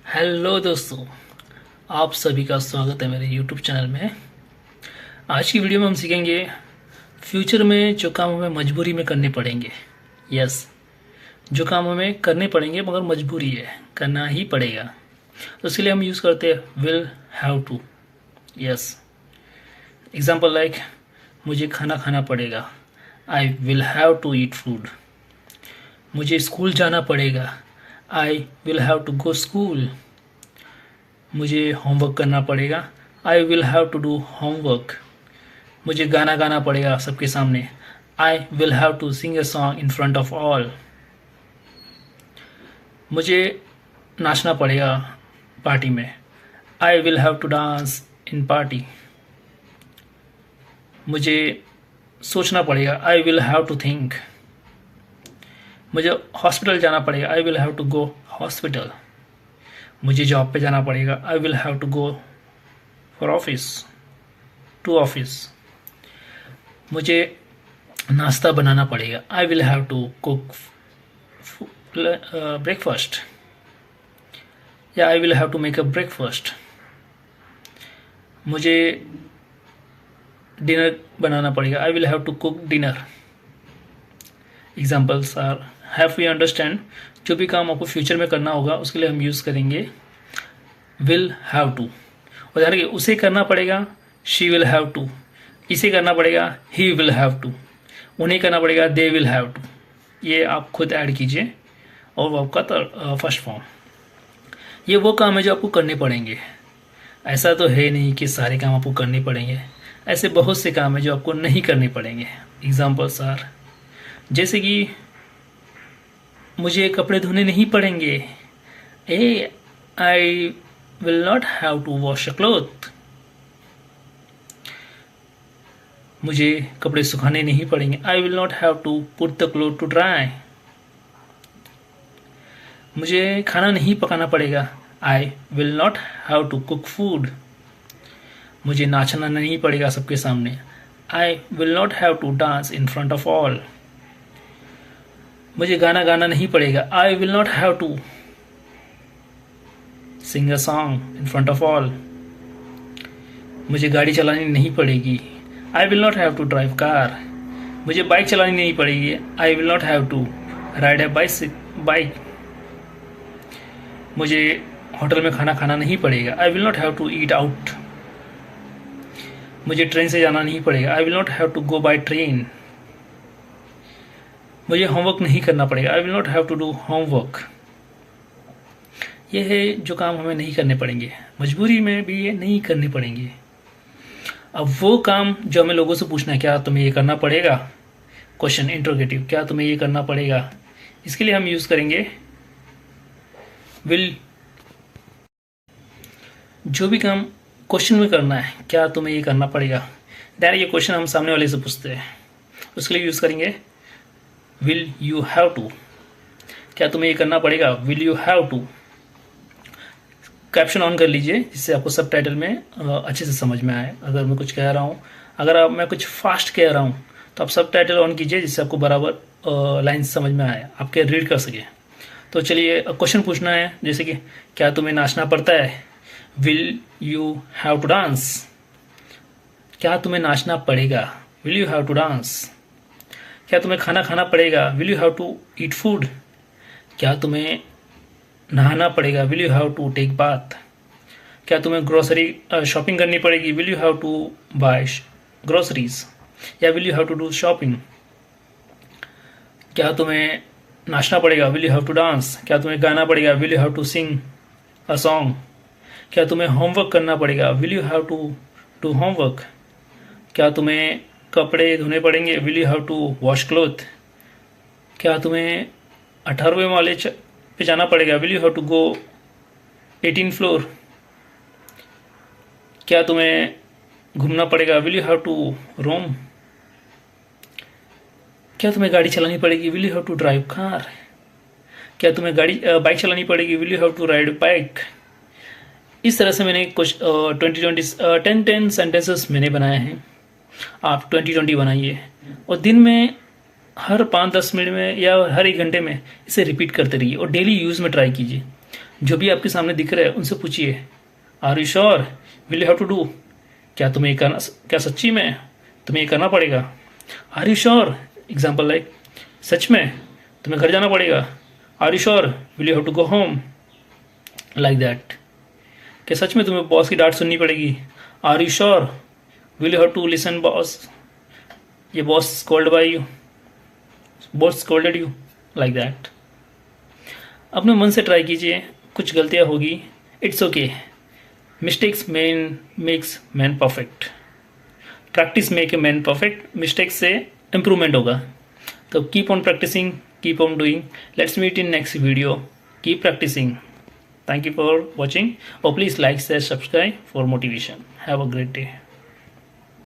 Hello दोस्तों, आप सभी का स्वागत है मेरे यूट्यूब चैनल में। आज की वीडियो में हम सीखेंगे फ्यूचर में जो काम हमें मजबूरी में करने पड़ेंगे। यस, जो काम हमें करने पड़ेंगे मगर मजबूरी है, करना ही पड़ेगा। तो इसके लिए हम यूज़ करते हैं will have to. Yes, example like मुझे खाना खाना पड़ेगा, I will have to eat food. मुझे स्कूल जाना पड़ेगा, I will have to go school. मुझे होमवर्क करना पड़ेगा, I will have to do homework. मुझे गाना गाना पड़ेगा सबके सामने, I will have to sing a song in front of all. मुझे नाचना पड़ेगा पार्टी में, I will have to dance in party. मुझे सोचना पड़ेगा, I will have to think. मुझे हॉस्पिटल जाना पड़ेगा, I will have to go hospital. मुझे जॉब पे जाना पड़ेगा, I will have to go for office, to office. मुझे नाश्ता बनाना पड़ेगा, I will have to cook breakfast, या I will have to make a breakfast. मुझे डिनर बनाना पड़ेगा, I will have to cook dinner. Examples are have we understand. जो भी काम आपको फ्यूचर में करना होगा उसके लिए हम यूज़ करेंगे विल हैव टू। और ध्यान रखिए, उसे करना पड़ेगा शी विल हैव टू, इसे करना पड़ेगा ही विल हैव टू, उन्हें करना पड़ेगा दे विल हैव टू। ये आप खुद ऐड कीजिए और वो आपका फर्स्ट फॉर्म। ये वो काम है जो आपको करने पड़ेंगे। ऐसा तो है नहीं कि सारे काम आपको करने पड़ेंगे, ऐसे बहुत से काम है जो आपको नहीं करने पड़ेंगे। एग्जाम्पल्स आर जैसे कि मुझे कपड़े धोने नहीं पड़ेंगे, uh I will not have to wash a cloth. मुझे कपड़े सुखाने नहीं पड़ेंगे, I will not have to put the cloth to dry. मुझे खाना नहीं पकाना पड़ेगा, I will not have to cook food. मुझे नाचना नहीं पड़ेगा सबके सामने, I will not have to dance in front of all. मुझे गाना गाना नहीं पड़ेगा, I will not have to sing a song in front of all. मुझे गाड़ी चलानी नहीं पड़ेगी, I will not have to drive car. मुझे बाइक चलानी नहीं पड़ेगी, I will not have to ride a bike. मुझे होटल में खाना खाना नहीं पड़ेगा, I will not have to eat out. मुझे ट्रेन से जाना नहीं पड़ेगा, I will not have to go by train. मुझे होमवर्क नहीं करना पड़ेगा, I will not have to do homework. ये है जो काम हमें नहीं करने पड़ेंगे, मजबूरी में भी ये नहीं करने पड़ेंगे। अब वो काम जो हमें लोगों से पूछना है, क्या तुम्हें ये करना पड़ेगा, क्वेश्चन इंट्रोगेटिव, क्या तुम्हें ये करना पड़ेगा, इसके लिए हम यूज़ करेंगे विल। जो भी काम क्वेश्चन में करना है, क्या तुम्हें ये करना पड़ेगा, डायरेक्ट ये क्वेश्चन हम सामने वाले से पूछते हैं, उसके लिए यूज़ करेंगे विल यू हैव टू। क्या तुम्हें ये करना पड़ेगा, will you have to. Caption on कर लीजिए जिससे आपको सब टाइटल में अच्छे से समझ में आए। अगर मैं कुछ कह रहा हूँ, अगर मैं कुछ फास्ट कह रहा हूँ तो आप सब टाइटल ऑन कीजिए जिससे आपको बराबर लाइन समझ में आए, आपके रीड कर सके। तो चलिए क्वेश्चन पूछना है, जैसे कि क्या तुम्हें नाचना पड़ता है, will you have to dance. क्या तुम्हें नाचना पड़ेगा, will you have to dance. क्या तुम्हें खाना खाना पड़ेगा, will you have to eat food. क्या तुम्हें नहाना पड़ेगा, will you have to take bath. क्या तुम्हें ग्रोसरी शॉपिंग करनी पड़ेगी, will you have to buy groceries, या will you have to do shopping. क्या तुम्हें नाचना पड़ेगा, will you have to dance. क्या तुम्हें गाना पड़ेगा, will you have to sing a song. क्या तुम्हें होमवर्क करना पड़ेगा, will you have to do homework. क्या तुम्हें कपड़े धोने पड़ेंगे, will you have to wash cloth. क्या तुम्हें 18वें माले पे जाना पड़ेगा, will you have to go 18 floor. क्या तुम्हें घूमना पड़ेगा, will you have to roam. क्या तुम्हें गाड़ी चलानी पड़ेगी, will you have to drive car. क्या तुम्हें बाइक चलानी पड़ेगी, will you have to ride bike. इस तरह से मैंने कुछ 10 सेंटेंसेस मैंने बनाए हैं। आप 20 बनाइए और दिन में हर 5-10 मिनट में या हर 1 घंटे में इसे रिपीट करते रहिए और डेली यूज़ में ट्राई कीजिए। जो भी आपके सामने दिख रहा है उनसे पूछिए, are you sure, will you have to do, क्या तुम्हें ये करना, क्या सच्ची में तुम्हें ये करना पड़ेगा। Are you sure, example like, सच में तुम्हें घर जाना पड़ेगा। Are you sure, will you have to go home, like that. क्या सच में तुम्हें बॉस की डांट सुननी पड़ेगी। Are you sure, will you have to listen boss, ये boss scold by you, boss scolded you, like that. अपने मन से ट्राई कीजिए, कुछ गलतियाँ होगी, it's okay, mistakes makes man perfect, practice make a man perfect, mistakes से improvement होगा। तो keep on practising, keep on doing, let's meet in next video, keep practising. Thank you for watching. Oh, please like, share, subscribe for motivation. Have a great day.